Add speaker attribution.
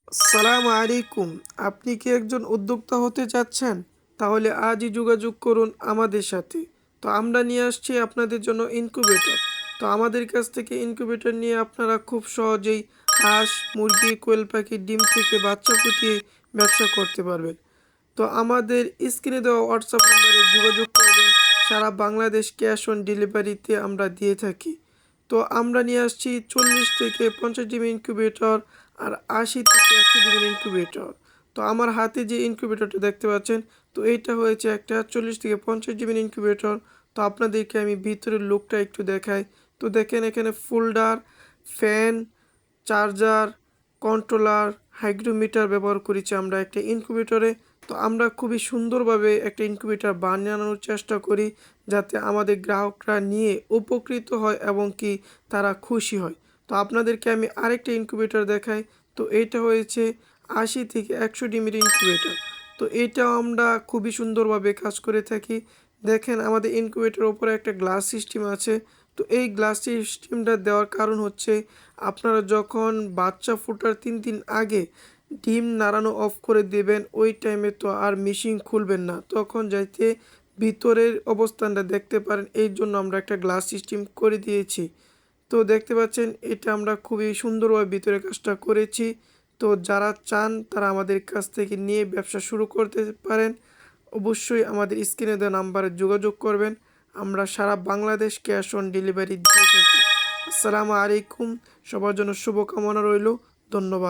Speaker 1: আসসালামু আলাইকুম। আপনি কি একজন উদ্যোক্তা হতে চাচ্ছেন? তাহলে আজই যোগাযোগ করুন আমাদের সাথে। তো আমরা নিয়ে আসছি আপনাদের জন্য ইনকিউবেটর। তো আমাদের কাছ থেকে ইনকিউবেটর নিয়ে আপনারা খুব সহজেই হাঁস, মুরগি, কোয়েল পাখির ডিম থেকে বাচ্চা ফুটিয়ে ব্যবসা করতে পারবেন। তো আমাদের স্ক্রিনে দেওয়া হোয়াটসঅ্যাপ নাম্বারে যোগাযোগ করবেন। সারা বাংলাদেশ ক্যাশ অন ডেলিভারিতে আমরা দিয়ে থাকি। তো আমরা নিয়ে আসছি 40 থেকে 50 ডিমের ইনকিউবেটর আর 80 থেকে 100 ডিমের ইনকিউবেটর। তো আমার হাতে যে ইনকিউবেটরটা দেখতে পাচ্ছেন, তো এইটা হয়েছে একটা 40 থেকে 50 ডিমের ইনকিউবেটর। তো আপনাদেরকে আমি ভিতরের লুকটা একটু দেখাই। তো দেখেন এখানে folder, fan, charger, controller, hygrometer ব্যবহার করেছি আমরা একটা ইনকিউবেটরে। তো আমরা খুবই সুন্দরভাবে একটা ইনকিউবেটর বানানোর চেষ্টা করি, যাতে আমাদের গ্রাহকরা নিয়ে উপকৃত হয় এবং কি তারা খুশি হয়। তো আপনাদেরকে আমি আরেকটা ইনকিউবেটর দেখাই। তো এইটা হয়েছে 80 থেকে 100 ডিমের ইনকিউবেটর। তো এটাও আমরা খুবই সুন্দরভাবে কাজ করে থাকি। দেখেন আমাদের ইনকিউবেটরের উপরে একটা গ্লাস সিস্টেম আছে। তো এই গ্লাস সিস্টেমটা দেওয়ার কারণ হচ্ছে, আপনারা যখন বাচ্চা ফোটার 3 দিন আগে ডিম নাড়ানো অফ করে দেবেন, ওই টাইমে তো আর মেশিন খুলবেন না, তখন যাইতে ভিতরের অবস্থানটা দেখতে পারেন। এই জন্য আমরা একটা গ্লাস সিস্টেম করে দিয়েছি। তো দেখতে পাচ্ছেন এটা আমরা খুবই সুন্দরভাবে ভিতরে কাজটা করেছি। তো যারা চান তারা আমাদের কাছ থেকে নিয়ে ব্যবসা শুরু করতে পারেন। অবশ্যই আমাদের স্ক্রিনে দেওয়া নাম্বারে যোগাযোগ করবেন। আমরা সারা বাংলাদেশ ক্যাশ অন ডেলিভারি দিয়ে থাকি। আসসালামু আলাইকুম। সবার জন্য শুভকামনা রইল। ধন্যবাদ।